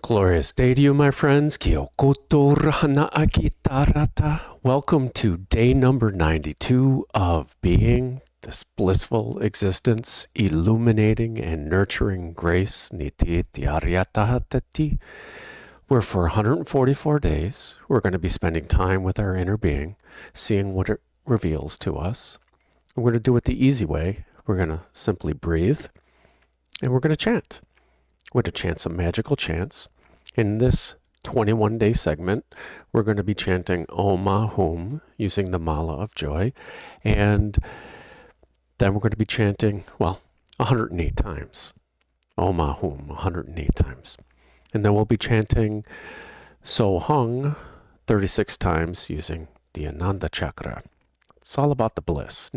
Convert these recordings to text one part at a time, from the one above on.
Glorious day to you, my friends. Welcome to day number 92 of being, this blissful existence, illuminating and nurturing grace, where for 144 days, we're going to be spending time with our inner being, seeing what it reveals to us. We're going to do it the easy way. We're going to simply breathe, and we're going to chant. We're going to chant some magical chants. In this 21-day segment, we're going to be chanting Om Ahum using the Mala of Joy, and then we're going to be chanting, 108 times. Om Ahum, 108 times. And then we'll be chanting So Hung 36 times using the Ananda chakra. It's all about the bliss.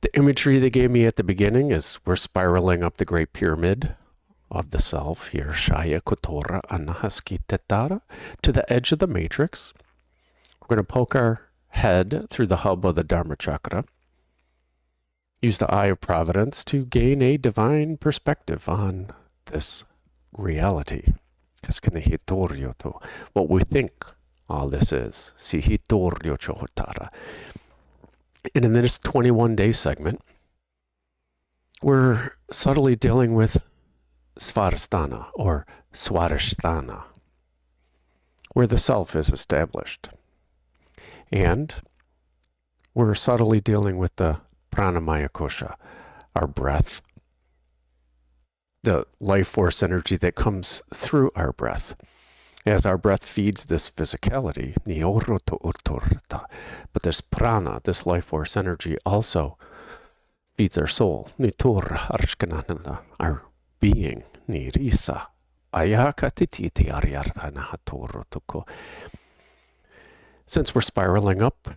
The imagery they gave me at the beginning is we're spiraling up the Great Pyramid of the Self here, Shaya Kotora Anahaski Tetara, to the edge of the matrix. We're going to poke our head through the hub of the Dharma chakra. Use the Eye of Providence to gain a divine perspective on this reality. What we think all this is. And in this 21-day segment, we're subtly dealing with Sva-adhi-sta-ana or Sva-adhi-sta-ana, where the self is established. And we're subtly dealing with the pranamaya kosha, our breath, the life force energy that comes through our breath. As our breath feeds this physicality, but this prana, this life force energy, also feeds our soul, our being. Since we're spiraling up,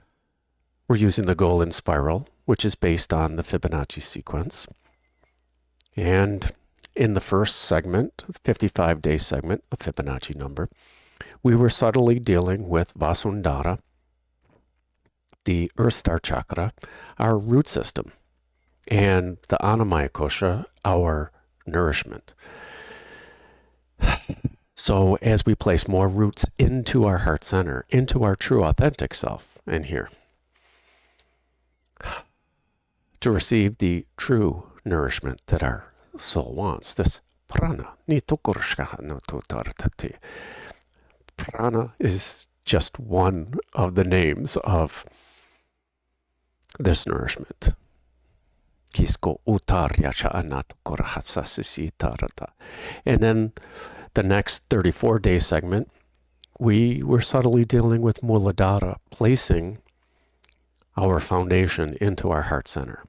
we're using the golden spiral, which is based on the Fibonacci sequence. And in the first segment, 55-day segment, a Fibonacci number, we were subtly dealing with Vasundhara, the Earth Star chakra, our root system, and the Annamaya kosha, our nourishment. So as we place more roots into our heart center, into our true authentic self, and here, to receive the true nourishment that our soul wants, this prana. Prana is just one of the names of this nourishment. And then the next 34-day segment, we were subtly dealing with Muladhara, placing our foundation into our heart center.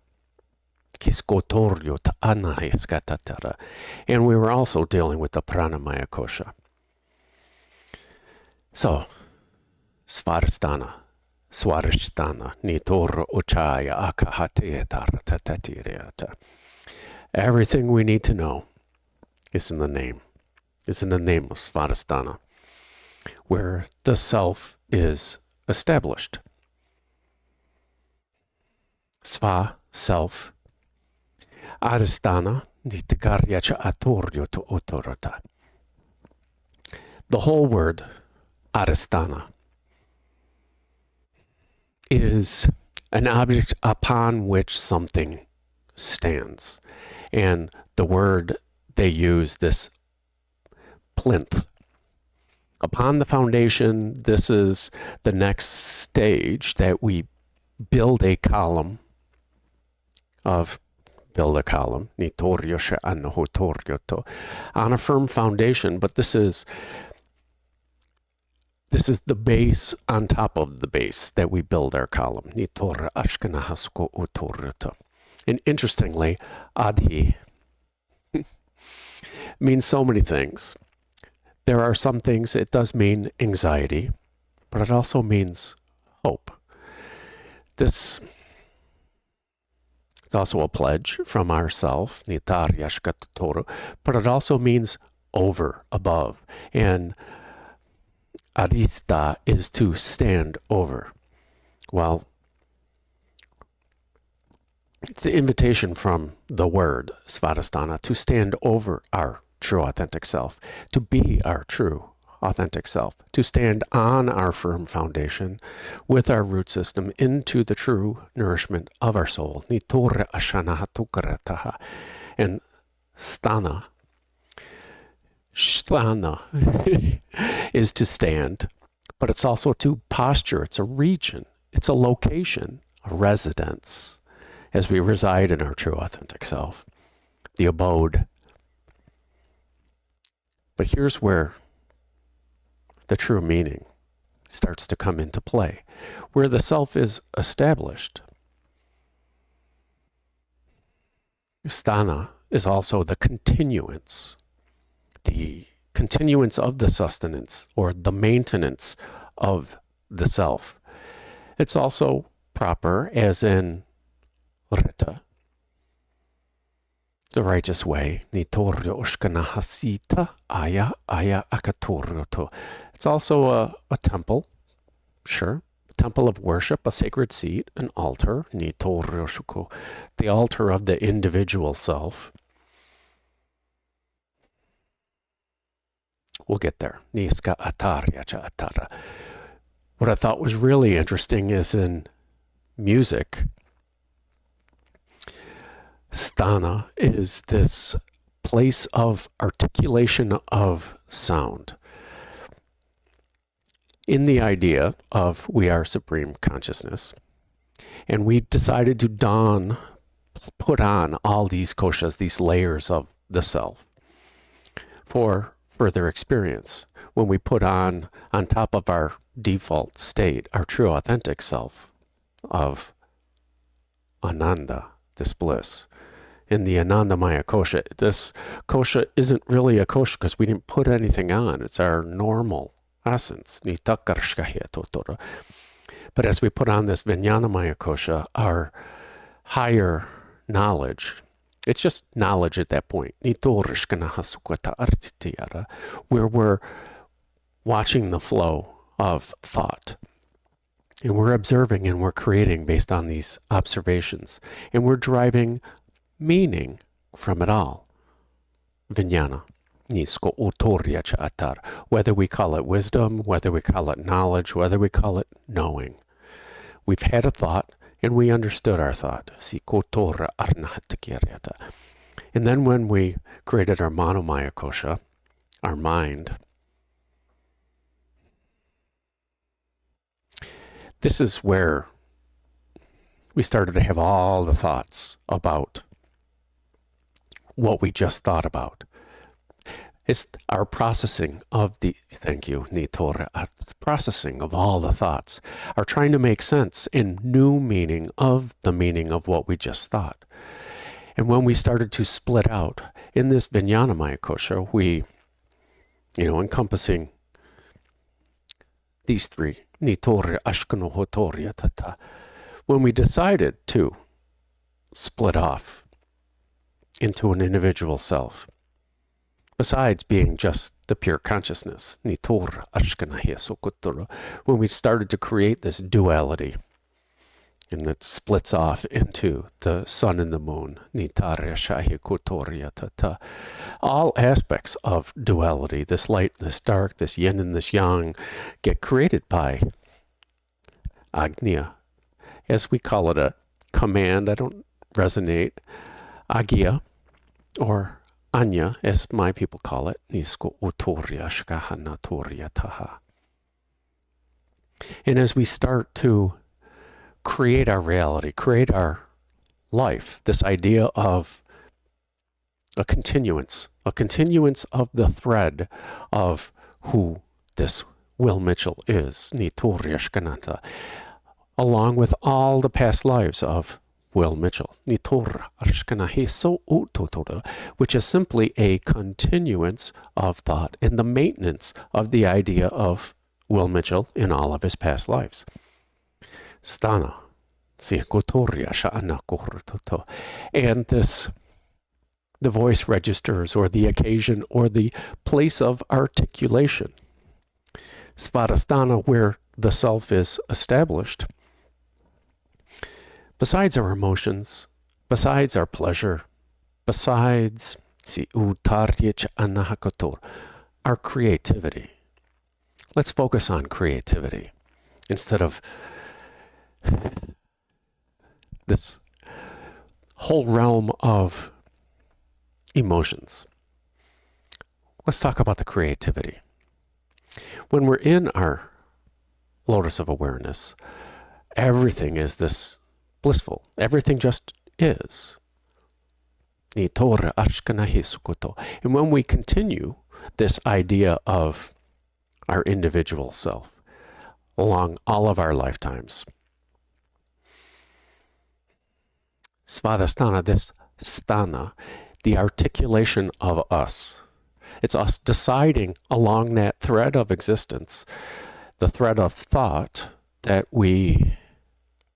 And we were also dealing with the pranamaya kosha. So, Sva-adhi-sta-ana, Sva-adhi-sta-ana, Nitor Uchaya Akahateta. Everything we need to know is in the name. It's in the name of Sva-adhi-sta-ana, where the self is established. Sva, self. Adhi-sta-ana, the whole word, Adhi-sta-ana, is an object upon which something stands. And the word they use, this plinth. Upon the foundation, this is the next stage that we build a column, on a firm foundation, but this is the base on top of the base that we build our column. And interestingly, adhi means so many things. There are some things it does mean anxiety, but it also means hope. It's also a pledge from ourself, but it also means over, above. And adhi-sta is to stand over. Well, It's the invitation from the word, Sva-adhi-sta-ana, to stand over our true authentic self, to be our true authentic self, to stand on our firm foundation with our root system into the true nourishment of our soul. And sthana is to stand, but it's also to posture. It's a region. It's a location, a residence, as we reside in our true authentic self, the abode. But here's where the true meaning starts to come into play, where the self is established. Sthana is also the continuance of the sustenance or the maintenance of the self. It's also proper, as in Rita, the righteous way. It's also a temple, sure, a temple of worship, a sacred seat, an altar, the altar of the individual self. We'll get there. What I thought was really interesting is in music, sthana is this place of articulation of sound. In the idea of we are supreme consciousness, and we decided to put on all these koshas, these layers of the self, for further experience. When we put on top of our default state, our true authentic self of Ananda, this bliss. In the Anandamaya kosha, this kosha isn't really a kosha because we didn't put anything on. It's our normal essence. But as we put on this Vijnanamaya kosha, our higher knowledge, it's just knowledge at that point, where we're watching the flow of thought. And we're observing and we're creating based on these observations. And we're driving meaning from it all. Vijnana. Whether we call it wisdom, whether we call it knowledge, whether we call it knowing. We've had a thought and we understood our thought. And then when we created our Manomaya kosha, our mind, this is where we started to have all the thoughts about what we just thought about. It's our processing of the, thank you, Nitora, processing of all the thoughts, are trying to make sense in new meaning of the meaning of what we just thought. And when we started to split out in this Vijnanamaya kosha, we, encompassing these three, Nitorya, Ashkano, Hotorya, Tata, when we decided to split off into an individual self, besides being just the pure consciousness, when we started to create this duality, and that splits off into the sun and the moon, all aspects of duality, this light and this dark, this yin and this yang, get created by Agnya, as we call it a command. I don't resonate. Agya, or Anya, as my people call it, and as we start to create our reality, create our life, this idea of a continuance of the thread of who this Will Mitchell is, along with all the past lives of Will Mitchell, which is simply a continuance of thought and the maintenance of the idea of Will Mitchell in all of his past lives. Sthana, and this, the voice registers, or the occasion, or the place of articulation. Sva-adhi-sta-ana, where the self is established. Besides our emotions, besides our pleasure, besides Sva-adhi-sta-ana our creativity. Let's focus on creativity instead of this whole realm of emotions. Let's talk about the creativity. When we're in our lotus of awareness, everything is this blissful. Everything just is. And when we continue this idea of our individual self along all of our lifetimes, Sva-adhi-sta-ana, this sthana, the articulation of us. It's us deciding along that thread of existence, the thread of thought, that we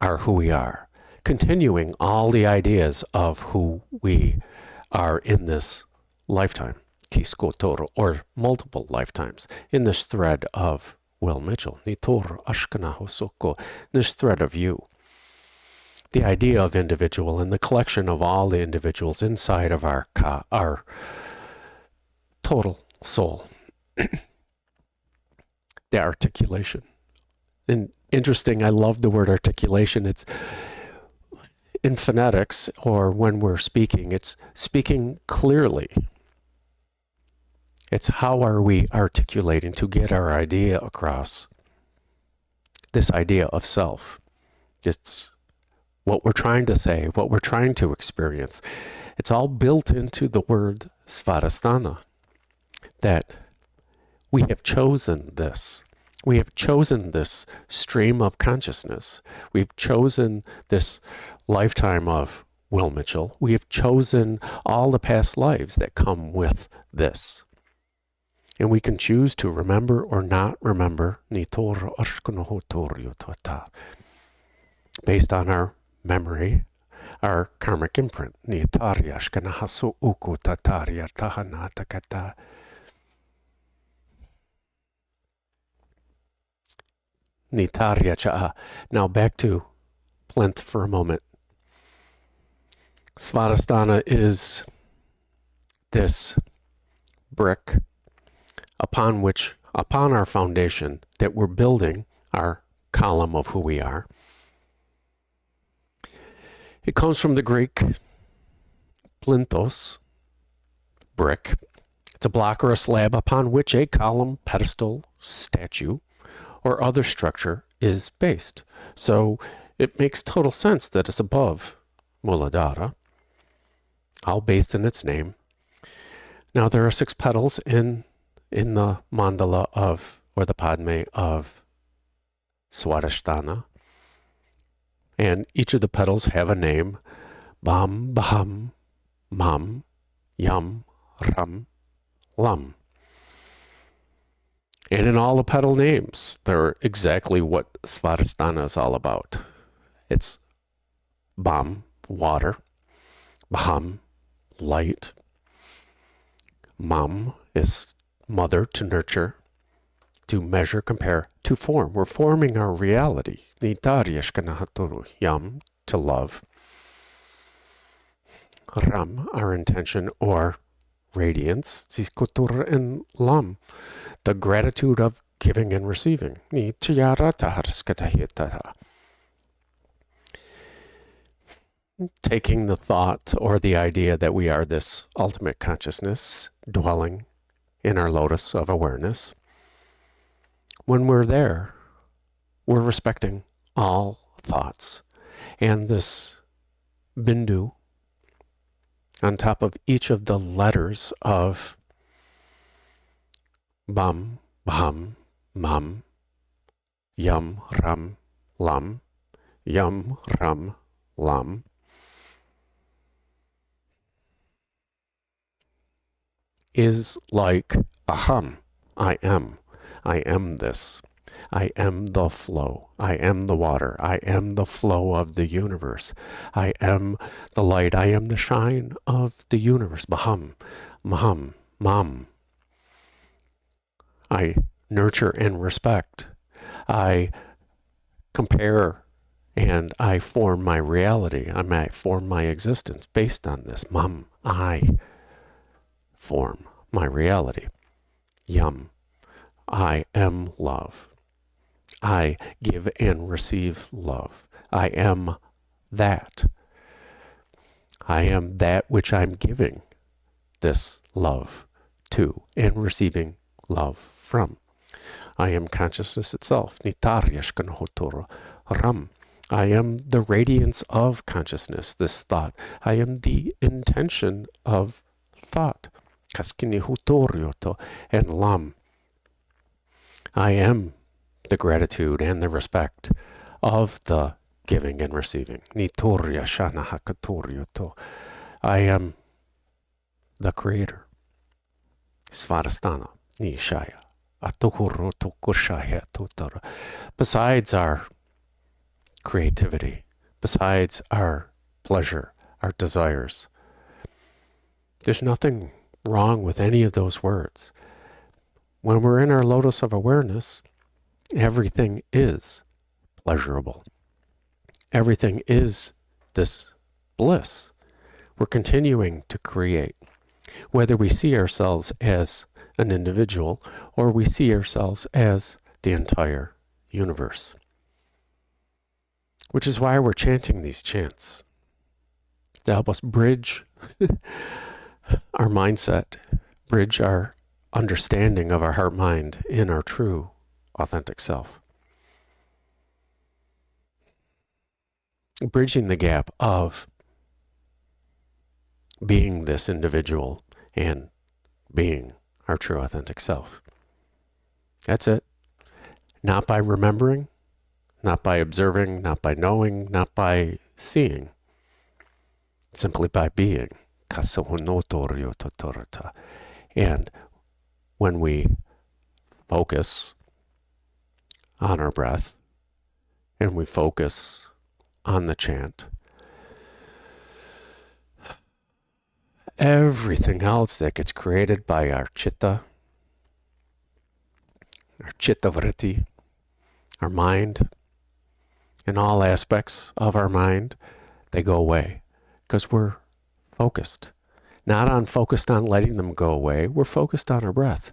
are who we are, continuing all the ideas of who we are in this lifetime, kiskotoro, or multiple lifetimes, in this thread of Will Mitchell, nitor ashkana hosoko, this thread of you. The idea of individual and the collection of all the individuals inside of our total soul. The articulation. And interesting, I love the word articulation. It's in phonetics, or when we're speaking, it's speaking clearly. It's how are we articulating to get our idea across. This idea of self. It's what we're trying to say, what we're trying to experience. It's all built into the word Sva-adhi-sta-ana, that we have chosen this. We have chosen this stream of consciousness. We've chosen this lifetime of Will Mitchell. We have chosen all the past lives that come with this. And we can choose to remember or not remember based on our memory, our karmic imprint. Now back to plinth for a moment. Sva-adhi-sta-ana is this brick upon our foundation that we're building our column of who we are. It comes from the Greek plinthos, brick. It's a block or a slab upon which a column, pedestal, statue, or other structure is based. So it makes total sense that it's above Muladhara, all based in its name. Now there are 6 petals in the mandala of, or the padme of Sva-adhi-sta-ana. And each of the petals have a name. Bam, Baham, Mam, Yam, Ram, Lam. And in all the petal names, they're exactly what Sva-adhi-sta-ana is all about. It's Bam, water. Baham, light. Mam is mother, to nurture, to measure, compare, to form. We're forming our reality. Yam, to love. Ram, our intention or radiance. And Lam, the gratitude of giving and receiving. Taking the thought or the idea that we are this ultimate consciousness dwelling in our lotus of awareness. When we're there, we're respecting all thoughts. And this bindu on top of each of the letters of Bam, Baham, Mam, Yam, Ram, Lam, Yam, Ram, Lam, is like aham, I am. I am this. I am the flow. I am the water. I am the flow of the universe. I am the light. I am the shine of the universe. Baham, Maham, Mam. I nurture and respect. I compare And I form my reality. I might form my existence based on this. I form my reality. Yum. I am love. I give and receive love. I am that. I am that which I'm giving this love to and receiving love from. I am consciousness itself. Nitarya hotor ram. I am the radiance of consciousness, this thought. I am the intention of thought. Kaskini hutoryoto and lam. I am the gratitude and the respect of the giving and receiving. Nitorya shana hakatoryoto. I am the creator. Sva-adhi-sta-ana, nishaya. Besides our creativity, besides our pleasure, our desires, there's nothing wrong with any of those words. When we're in our lotus of awareness, everything is pleasurable. Everything is this bliss. We're continuing to create, whether we see ourselves as an individual or we see ourselves as the entire universe. Which is why we're chanting these chants, to help us bridge our mindset, bridge our understanding of our heart-mind in our true, authentic self. Bridging the gap of being this individual and being our true, authentic self. That's it. Not by remembering, not by observing, not by knowing, not by seeing. Simply by being. And when we focus on our breath and we focus on the chant, everything else that gets created by our chitta vritti, our mind, and all aspects of our mind, they go away because we're focused. Not focused on letting them go away, we're focused on our breath.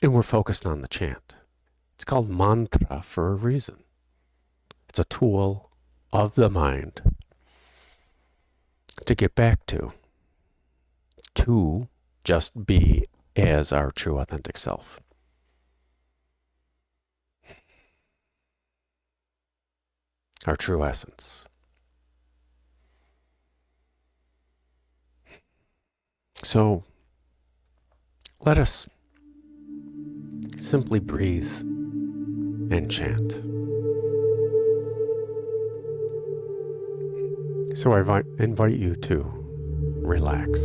And we're focused on the chant. It's called mantra for a reason. It's a tool of the mind to get back to just be as our true authentic self. Our true essence. So let us simply breathe and chant. So I invite you to relax.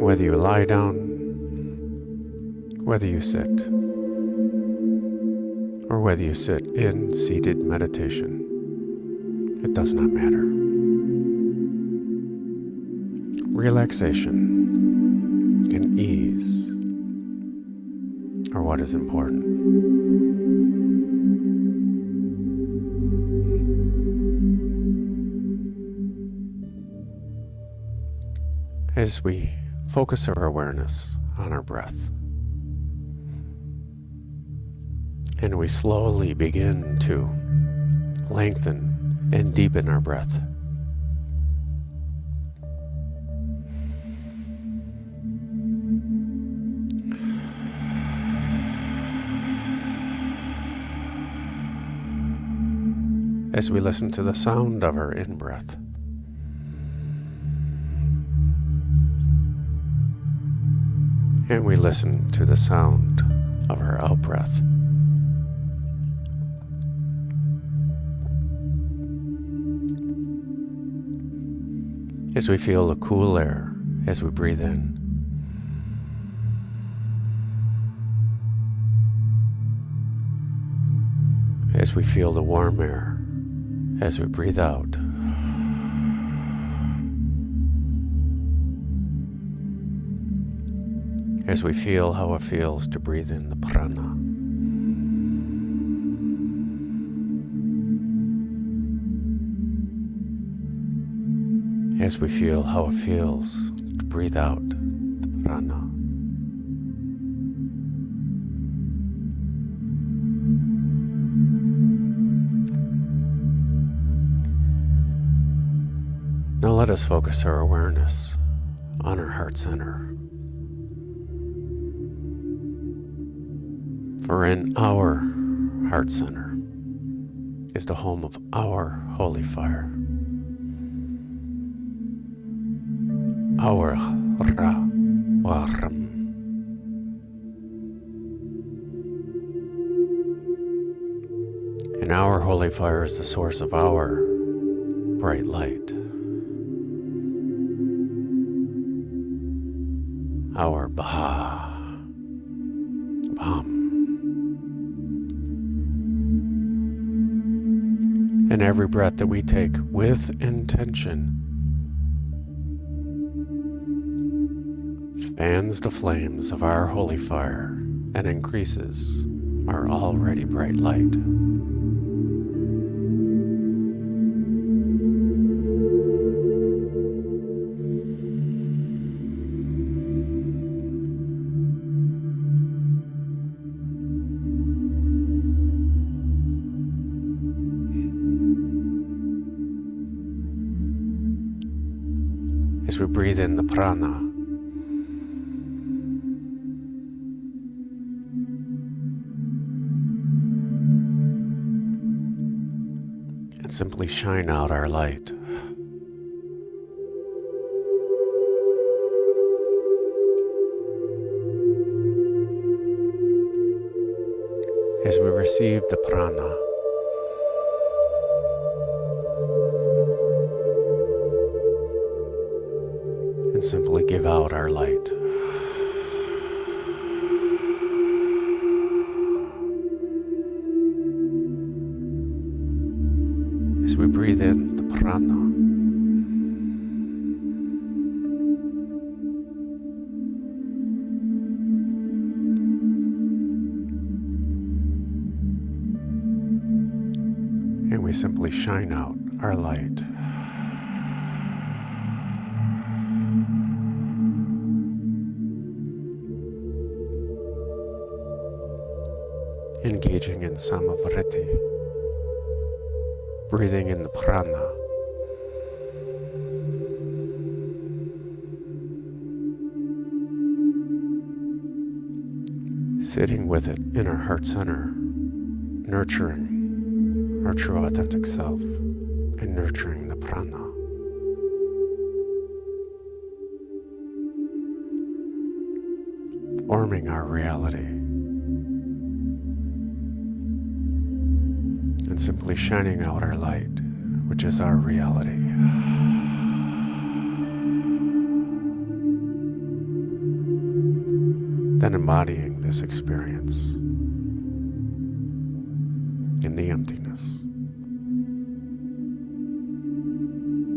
Whether you lie down, whether you sit, or whether you sit in seated meditation, it does not matter. Relaxation and ease are what is important. As we focus our awareness on our breath, and we slowly begin to lengthen and deepen our breath. As we listen to the sound of our in-breath, and we listen to the sound of our out-breath. As we feel the cool air as we breathe in, as we feel the warm air as we breathe out. as we feel how it feels to breathe in the prana. As we feel how it feels to breathe out the prana. Now let us focus our awareness on our heart center. For in our heart center is the home of our holy fire. Our Ra-Waram. And our holy fire is the source of our bright light. Our Baham. And every breath that we take with intention fans the flames of our holy fire and increases our already bright light. As we breathe in the prana, and simply shine out our light. As we receive the prana, and simply give out our light. As we breathe in the prana, and we simply shine out our light. Engaging in Sva-adhi-sta-ana, breathing in the prana, sitting with it in our heart center, nurturing our true authentic self and nurturing the prana. Forming our reality. And simply shining out our light, which is our reality. Then embodying this experience in the emptiness.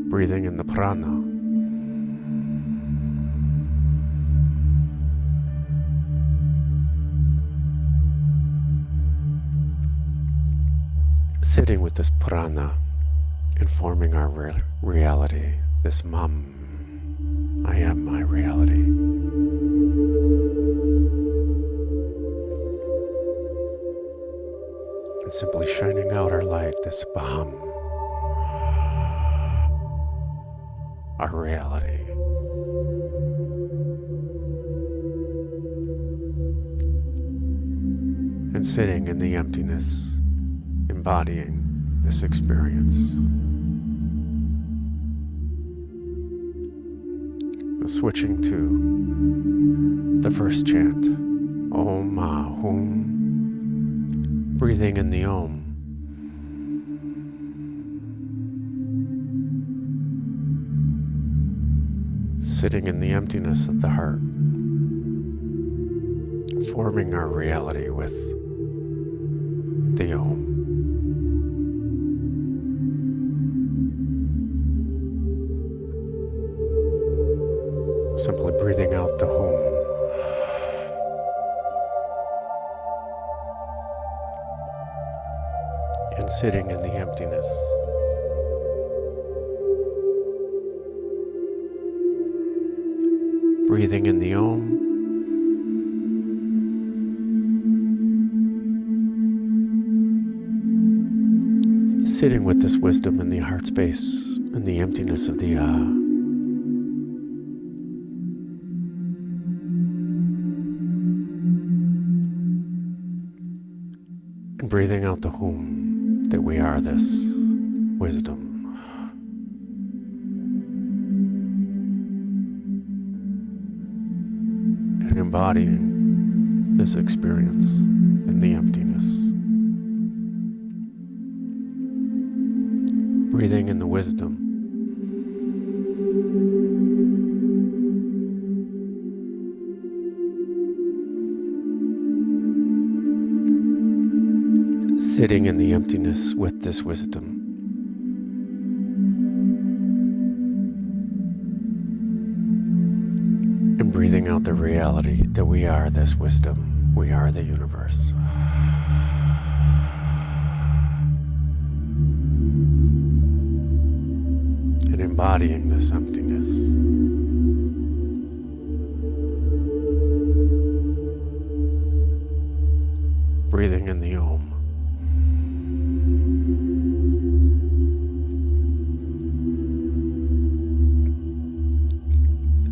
Breathing in the prana. Sitting with this prana and forming our reality, this I am my reality. And simply shining out our light, this Baham, our reality. And sitting in the emptiness, embodying this experience. Now switching to the first chant, Om Hum, breathing in the Om. Sitting in the emptiness of the heart, forming our reality with the Om. Simply breathing out the Hum. and sitting in the emptiness. Breathing in the Om. Sitting with this wisdom in the heart space, in the emptiness of the and breathing out the Hum, that we are this wisdom. And embodying this experience in the emptiness. Breathing in the wisdom. Sitting in the emptiness with this wisdom. And breathing out the reality that we are this wisdom. We are the universe. And embodying this emptiness. Breathing in the Om.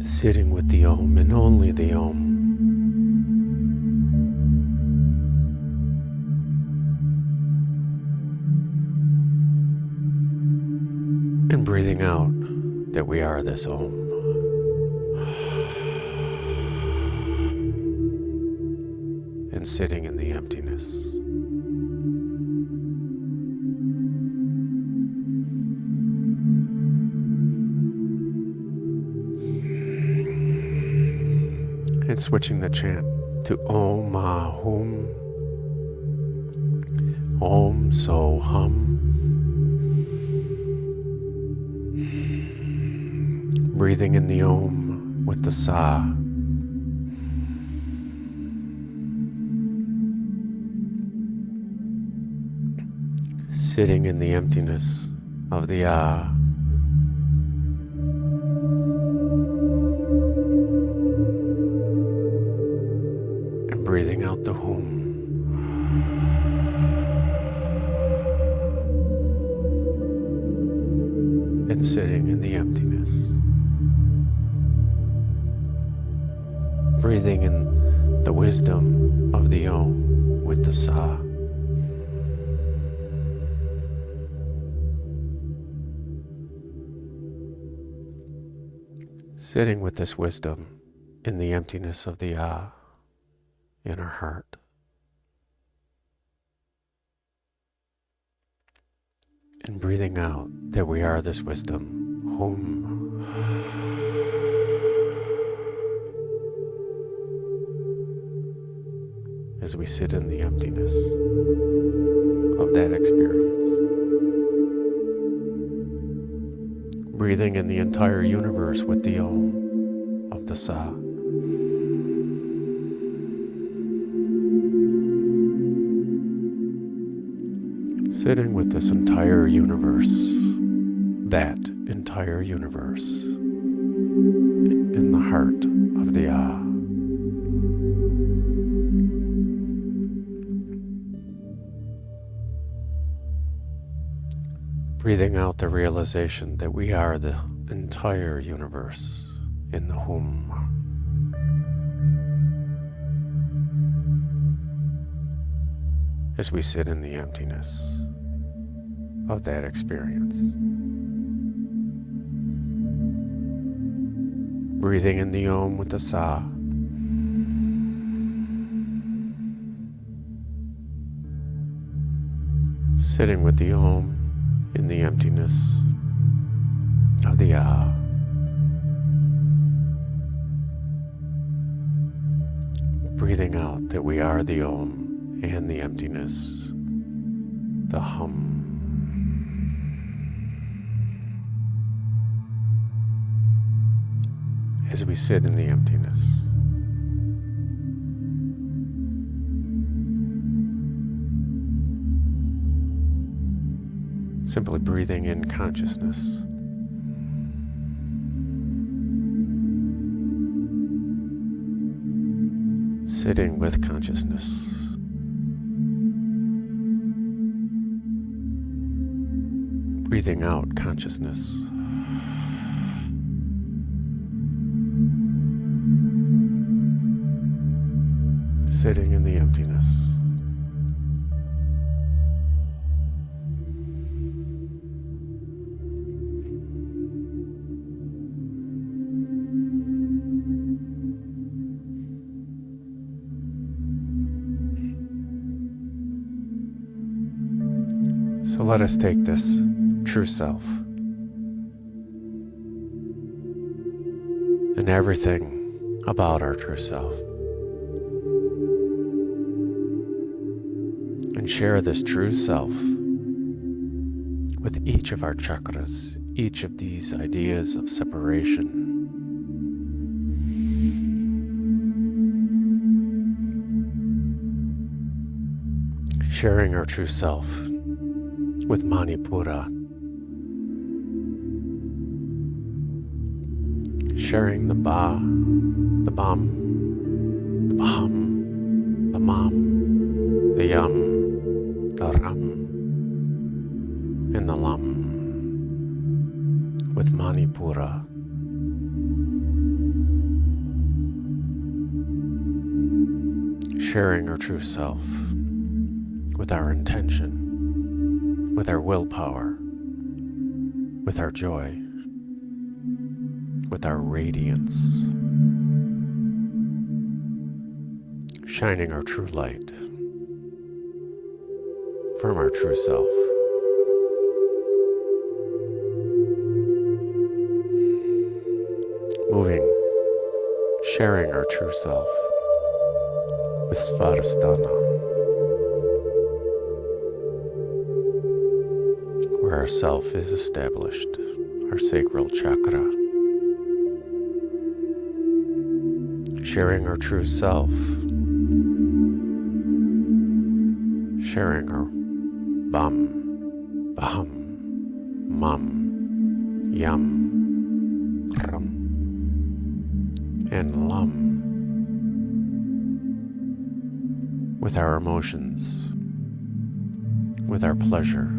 Sitting with the Om and only the Om. And breathing out that we are this Om. And sitting in the emptiness. And switching the chant to Om Ma Hum, Om So Hum. Breathing in the Om with the Sa. Sitting in the emptiness of the Ah. And breathing out the Hum. And sitting in the emptiness. Breathing in the wisdom of the Om with the Sa. Sitting with this wisdom in the emptiness of the Ah in our heart. And breathing out that we are this wisdom, Hum. As we sit in the emptiness of that experience. Breathing in the entire universe with the Om of the Sa. Sitting with this entire universe, that entire universe, in the heart of the Ah. Breathing out the realization that we are the entire universe in the Hum. As we sit in the emptiness of that experience. Breathing in the Om with the Sa. Sitting with the Om in the emptiness of the Ah. Breathing out that we are the Om and the emptiness, the Hum. As we sit in the emptiness. Simply breathing in consciousness. Sitting with consciousness. Breathing out consciousness. Sitting in the emptiness. So let us take this true self and everything about our true self and share this true self with each of our chakras, each of these ideas of separation. Sharing our true self with Manipura, sharing the Ba, the Bum, the Baham, the Mam, the Yam, the Ram, and the Lam with Manipura. Sharing our true self with our intention, with our willpower, with our joy, with our radiance, shining our true light from our true self. Moving, sharing our true self with Sva-adhi-sta-ana, where our self is established, our sacral chakra. Sharing our true self, sharing our Bam, Baham, Mam, Yam, Ram, and Lam with our emotions, with our pleasure,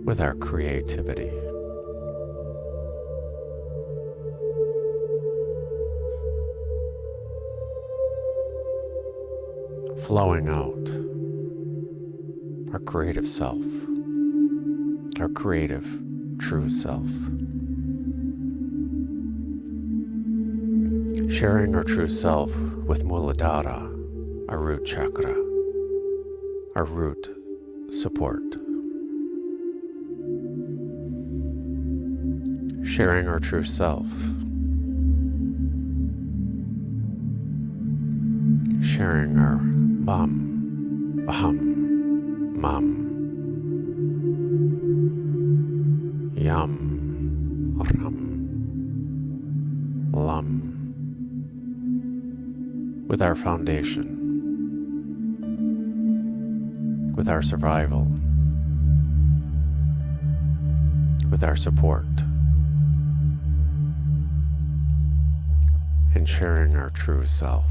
with our creativity. Flowing out our creative self, our creative true self. Sharing our true self with Muladhara, our root chakra, our root support. Sharing our true self. Sharing our Bam, Baham, Mam, Yam, Ram, Lam, with our foundation, with our survival, with our support, and sharing our true self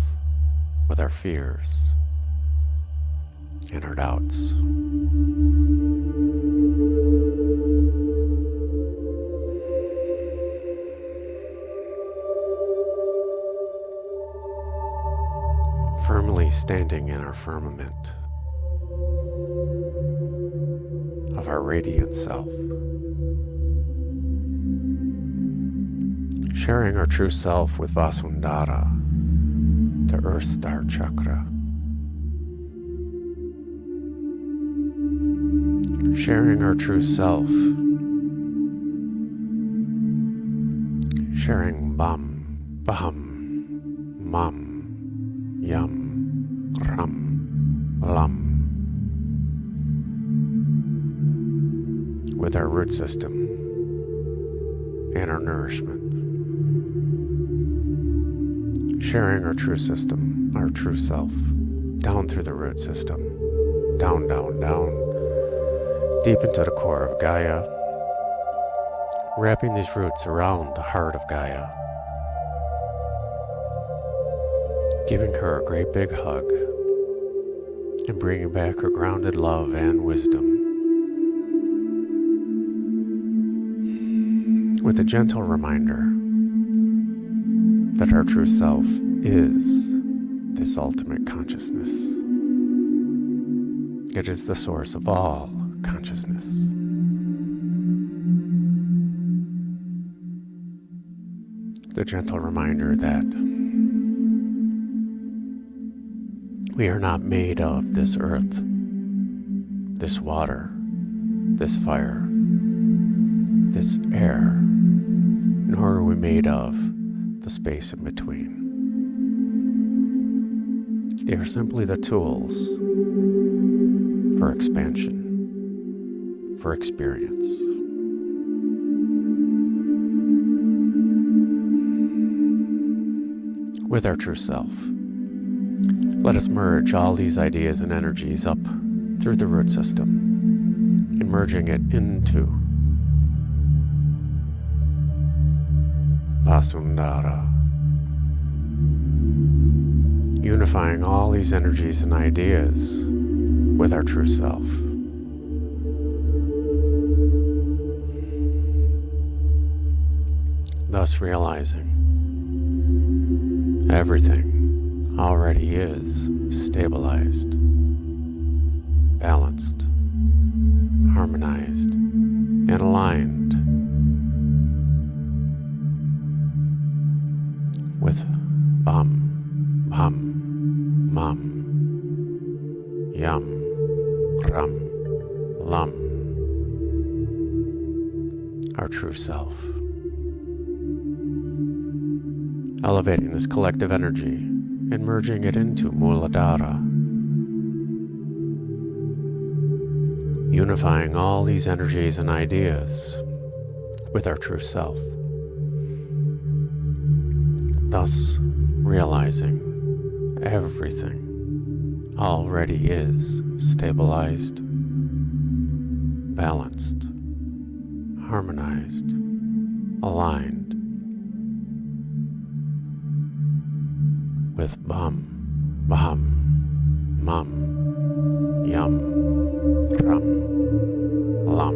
with our fears and our doubts. Firmly standing in our firmament of our radiant self. Sharing our true self with Vasundhara, the Earth Star Chakra. Sharing our true self. Sharing Bam, Baham, Mam, Yam, Ram, Lam with our root system and our nourishment. Sharing our true system, our true self, down through the root system, down, down, down, deep into the core of Gaia, wrapping these roots around the heart of Gaia, giving her a great big hug, and bringing back her grounded love and wisdom, with a gentle reminder that our true self is this ultimate consciousness. It is the source of all consciousness. The gentle reminder that we are not made of this earth, this water, this fire, this air, nor are we made of the space in between. They are simply the tools for expansion, for experience. With our true self, let us merge all these ideas and energies up through the root system, emerging it into Vasundhara, unifying all these energies and ideas with our true self. Thus realizing everything already is stabilized, balanced, harmonized, and aligned with Bam, Bam, Mam, Yam, Ram, Lam, our true self. Elevating this collective energy and merging it into Muladhara, unifying all these energies and ideas with our true self, thus realizing everything already is stabilized, balanced, harmonized, aligned with Bam, Baham, Mam, Yam, Ram, Lam,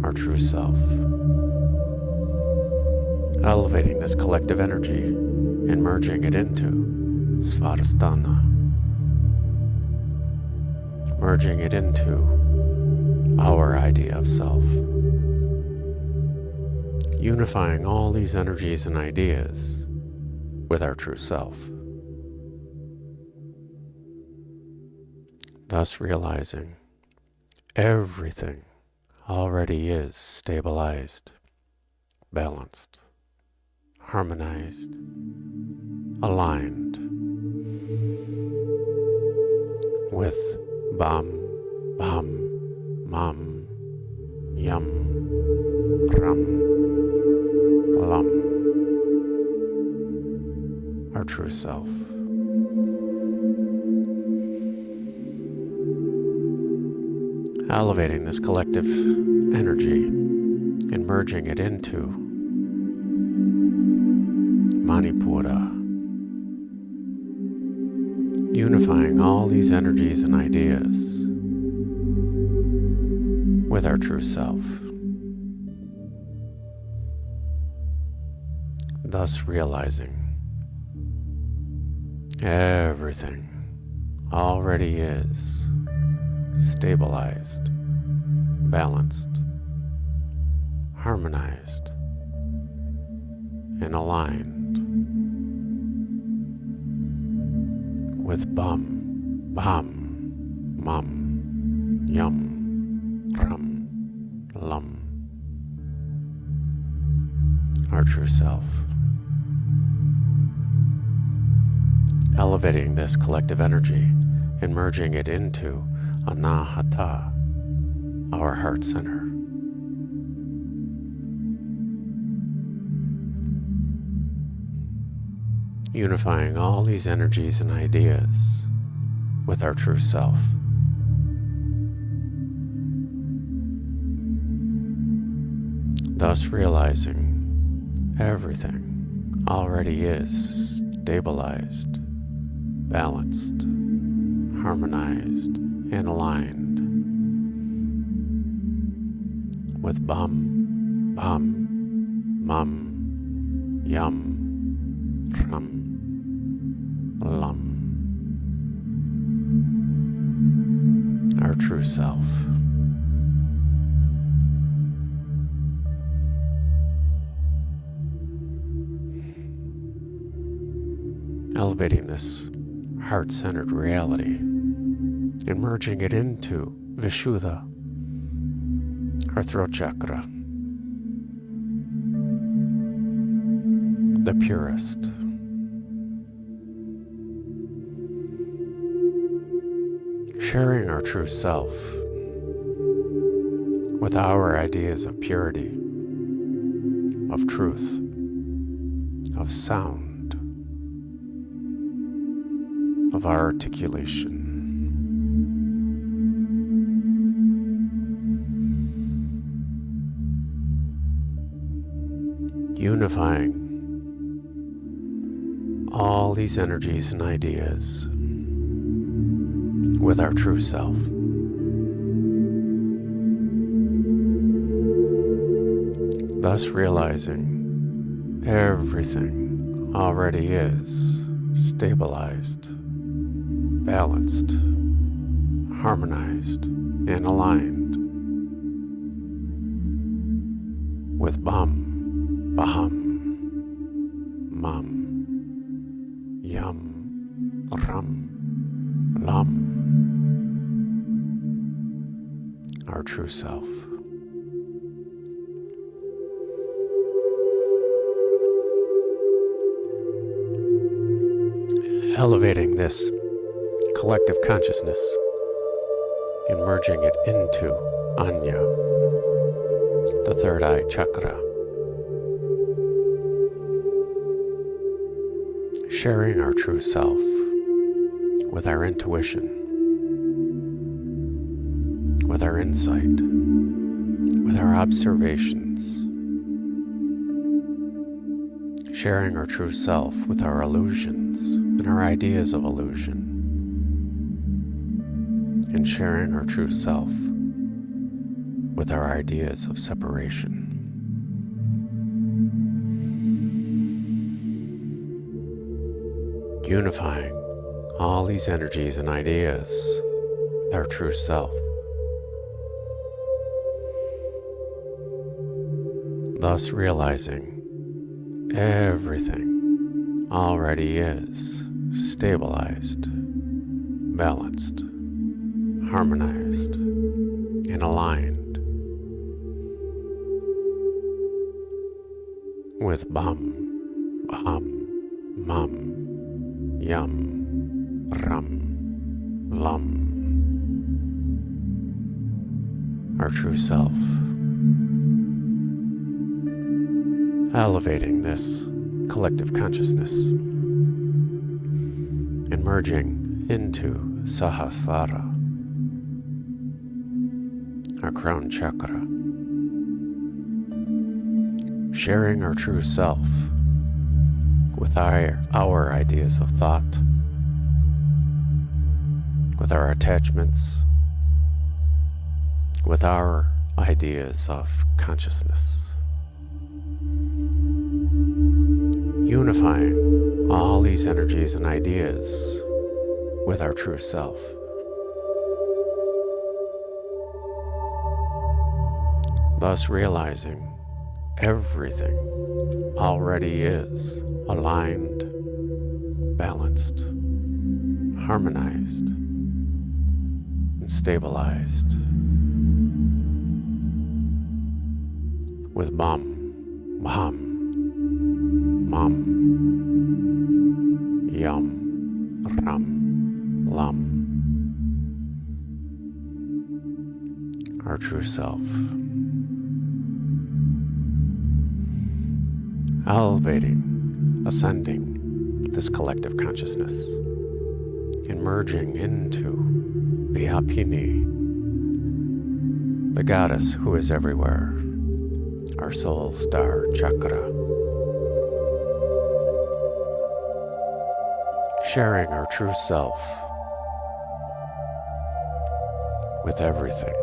our true self. Elevating this collective energy and merging it into Sva-adhi-sta-ana, merging it into our idea of self, unifying all these energies and ideas with our true self, thus realizing everything already is stabilized, balanced, harmonized, aligned with Bam, Bam, Mam, Yam, Ram, Lam, our true self. Elevating this collective energy and merging it into Manipura, unifying all these energies and ideas with our true self, thus realizing everything already is stabilized, balanced, harmonized, and aligned with Bam, Bam, Mam, Yam, Ram, Lam, our true self. Elevating this collective energy and merging it into Anahata, our heart center. Unifying all these energies and ideas with our true self, thus realizing everything already is stabilized, balanced, harmonized, and aligned with Bum, Bum, Mum, Yum, Rum, Lum, our true self. Elevating this heart-centered reality and merging it into Vishuddha, our throat chakra, the purest. Sharing our true self with our ideas of purity, of truth, of sound, of our articulation. Unifying all these energies and ideas with our true self. Thus realizing everything already is stabilized, balanced, harmonized, and aligned with Bum, Baham, Mum, Yum, Rum, Lum, our true self. Elevating this collective consciousness and merging it into Anya, the third eye chakra. Sharing our true self with our intuition, with our insight, with our observations. Sharing our true self with our illusions and our ideas of illusion. And sharing our true self with our ideas of separation. Unifying all these energies and ideas with our true self. Thus realizing everything already is stabilized, balanced, harmonized, and aligned with Bum, Baham, Mum, Yum, Rum, Lum, our true self. Elevating this collective consciousness and merging into Sahasrara, our crown chakra. Sharing our true self with our ideas of thought, with our attachments, with our ideas of consciousness. Unifying all these energies and ideas with our true self. Thus realizing everything already is aligned, balanced, harmonized, and stabilized with Bum, Baham, Mum, Yum, Rum, Lum, our true self. Elevating, ascending this collective consciousness and merging into Vyapini, the goddess who is everywhere, our soul star chakra, sharing our true self with everything.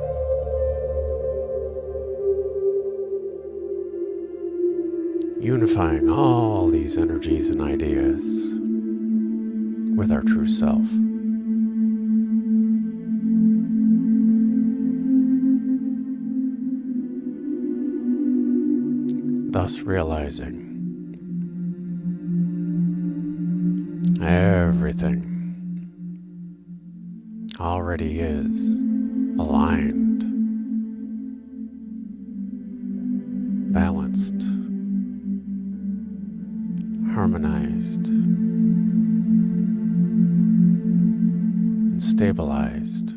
Unifying all these energies and ideas with our true self. Thus realizing everything already is aligned, balanced, harmonized, and stabilized,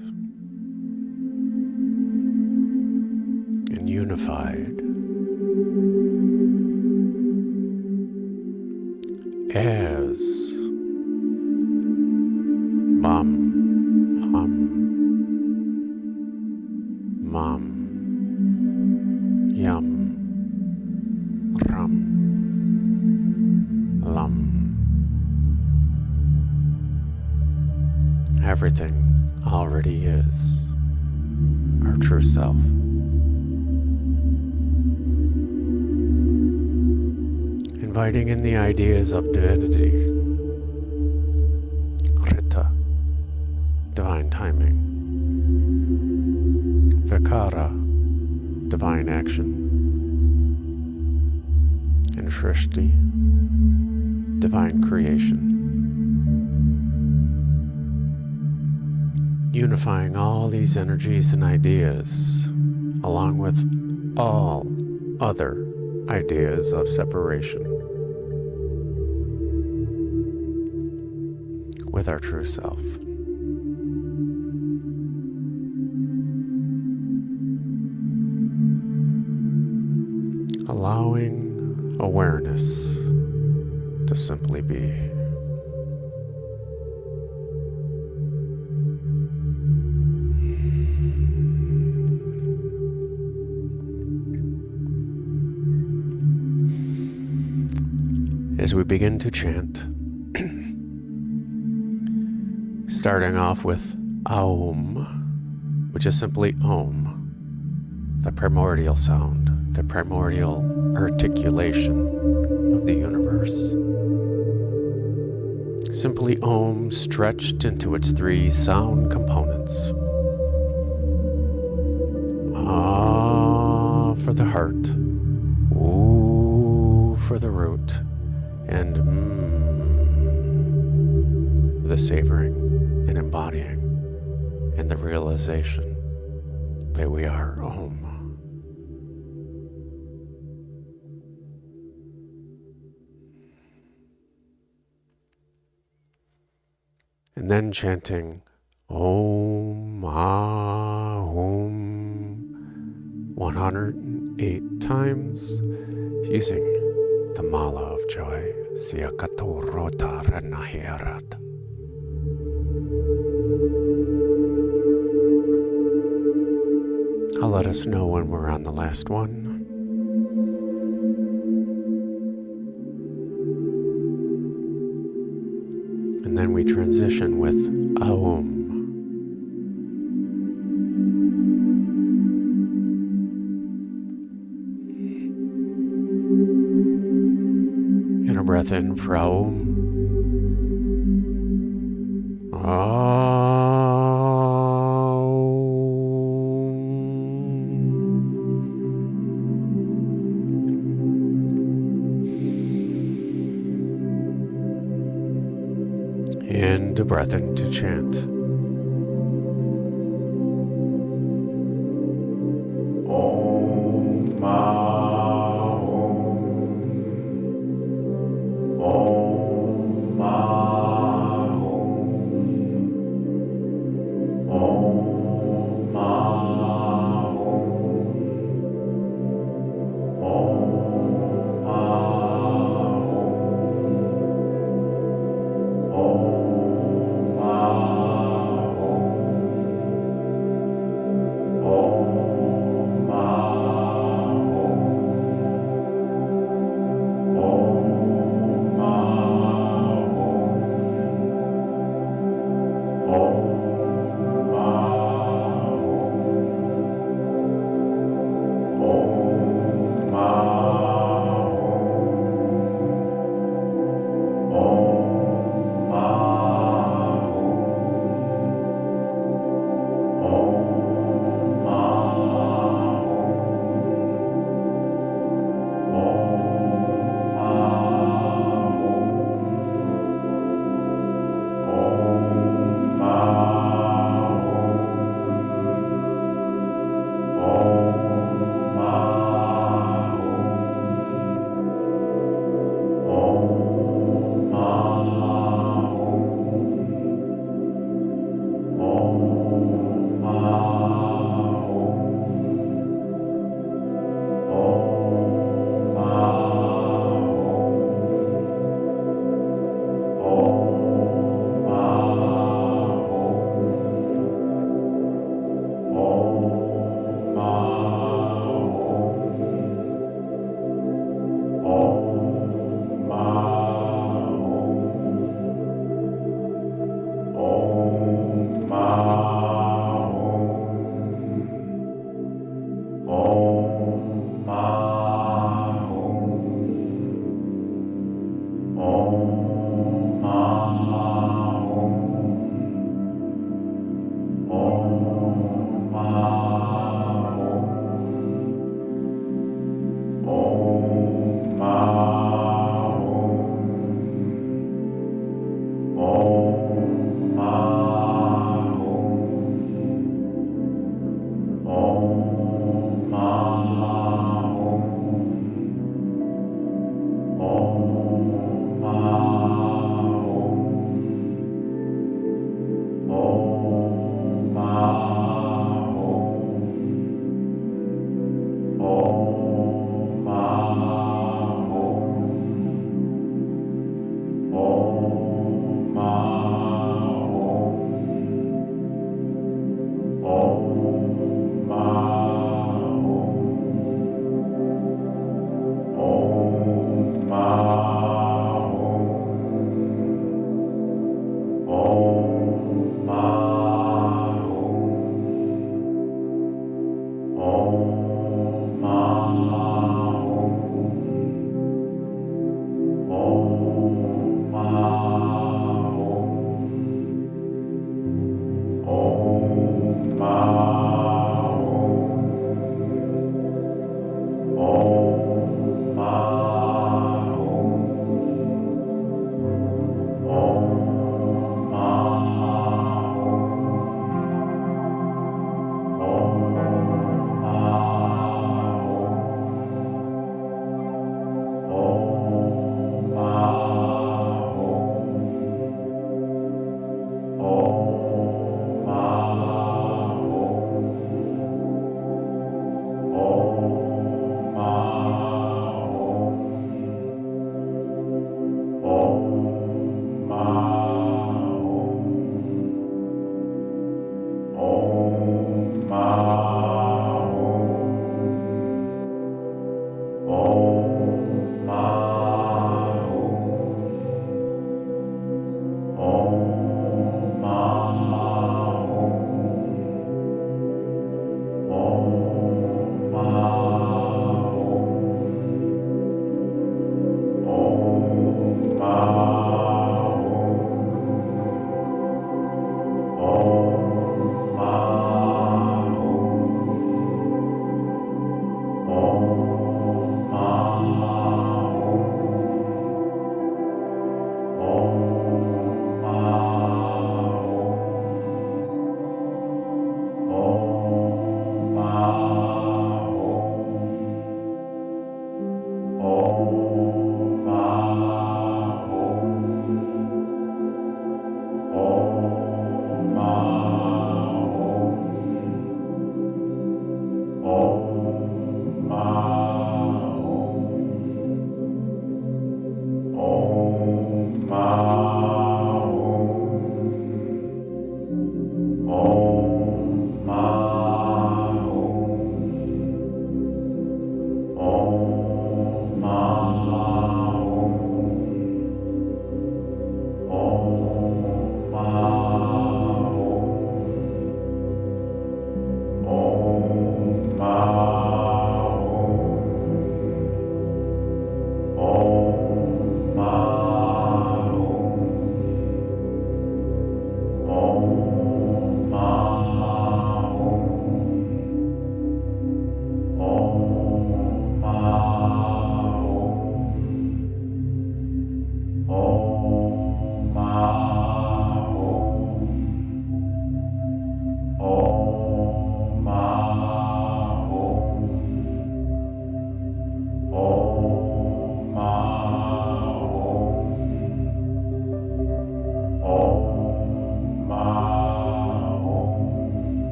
and unified as Mum, Hum, Mum, Yum, Rum, Lum. Everything already is our true self. Inviting in the ideas of divinity, Rita, divine timing, Vikara, divine action, and Shrishti, divine creation. Unifying all these energies and ideas along with all other ideas of separation with our true self. Allowing awareness to simply be. As we begin to chant, starting off with Aum, which is simply Om, the primordial sound, the primordial articulation of the universe. Simply Om stretched into its three sound components. Ah for the heart, Ooh for the root, and for the savoring and embodying and the realization that we are Om. And then chanting Om, Om 108 times using the Mala of Joy. Siakatorota Ranahiarat. I'll let us know when we're on the last one. And then we transition with Aum. And a breath in for Aum. And a breath in to chant. Om Ma Om. Om Ma Om. Om Ma Om. Om Ma Om. Om.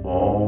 Om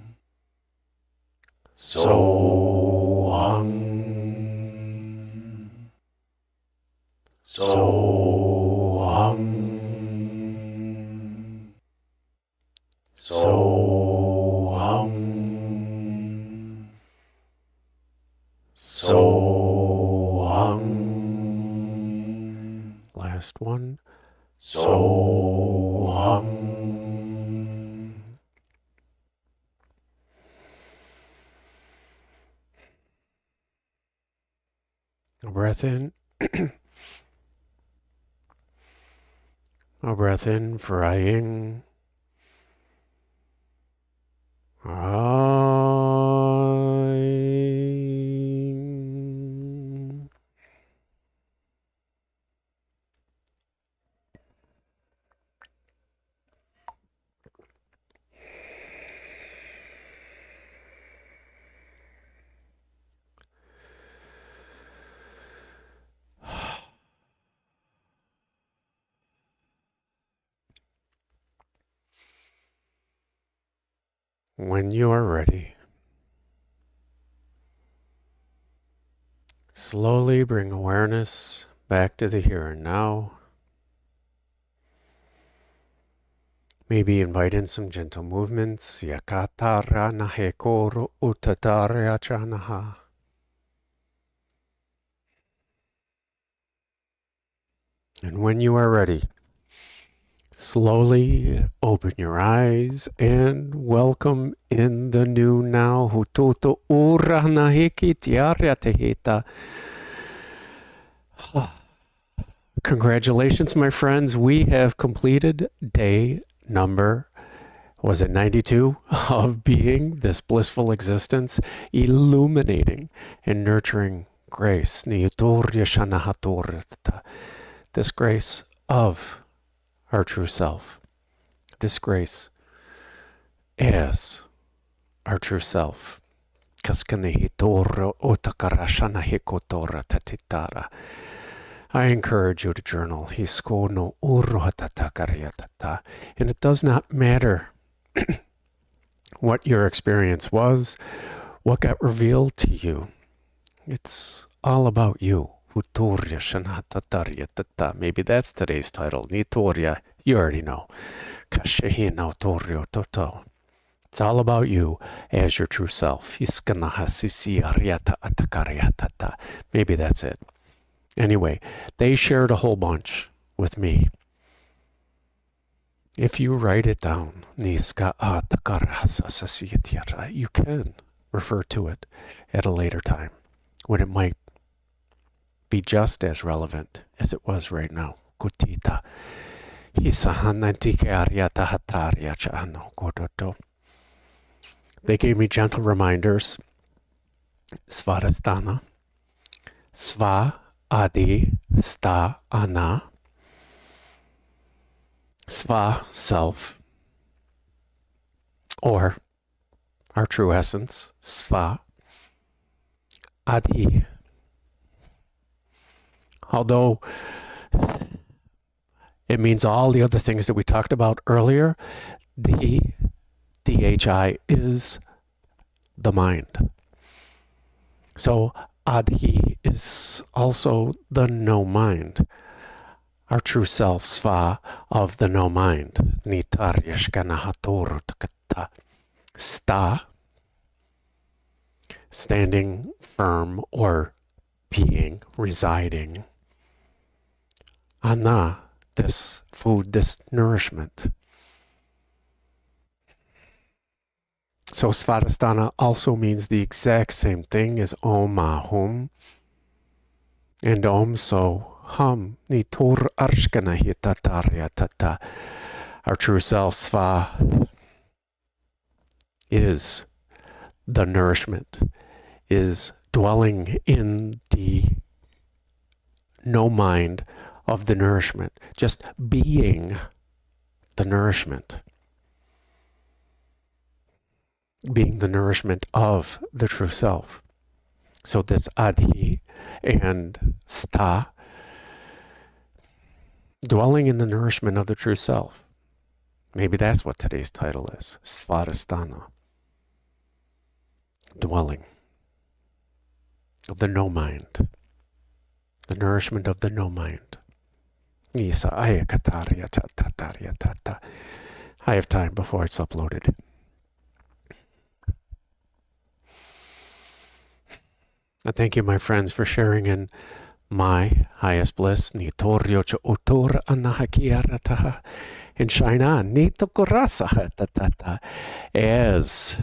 Soham. Soham. Last one. Soham. A breath in. A breath in for Aying. When you are ready, slowly bring awareness back to the here and now. Maybe invite in some gentle movements. Yakatara nahekoro utatarya chanaha. And when you are ready, slowly open your eyes and welcome in the new now. Hututo ura nahiki tiarya tehita. Congratulations, my friends. We have completed day number, was it 92, of being this blissful existence, illuminating and nurturing grace. This grace of our true self. This grace as our true self. I encourage you to journal. And it does not matter what your experience was, what got revealed to you. It's all about you. Maybe that's today's title. Nitorya, you already know. It's all about you as your true self. Maybe that's it. Anyway, they shared a whole bunch with me. If you write it down, you can refer to it at a later time when it might be just as relevant as it was right now. Kutita. They gave me gentle reminders. Sva-adhi-sta-ana. Sva-adhi-sta-ana. Sva, self, or our true essence. Sva-adhi. Although it means all the other things that we talked about earlier, the DHI is the mind. So Adhi is also the no mind. Our true self, Sva, of the no mind. Sta, standing firm or being, residing. Ana, this food, this nourishment. So Sva-adhi-sta-ana also means the exact same thing as Om Ahum. And Om So Hum Nitur Arshkana Hitatarya Tata. Our true self, Sva, is the nourishment, is dwelling in the no mind of the nourishment, just being the nourishment. Being the nourishment of the true self. So this Adhi and Sta, dwelling in the nourishment of the true self. Maybe that's what today's title is. Sva-adhi-sta-ana. Dwelling of the no mind. The nourishment of the no mind. Isa ayakataria tataria tata. I have time before it's uploaded. I thank you, my friends, for sharing in my highest bliss. Nitorio cha otor anahakiarataha. In China, nitokorasa tatata. As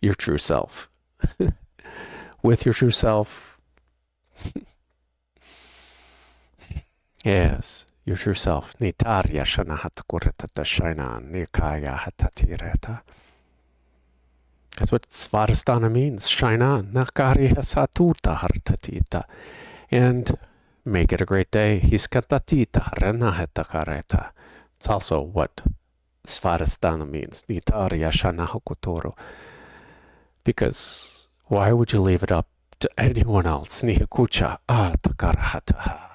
your true self. With your true self. As your true self. Nitarya shanahatakuratata shaina nikaya hatatireta. That's what Sva-adhi-sta-ana means. Shaina nakari hasatuta hartatita. And make it a great day. Hiskatatita renahetakareta. It's also what Sva-adhi-sta-ana means. Nitarya shanahakutoro. Because why would you leave it up to anyone else? Nihakucha atakarahataha.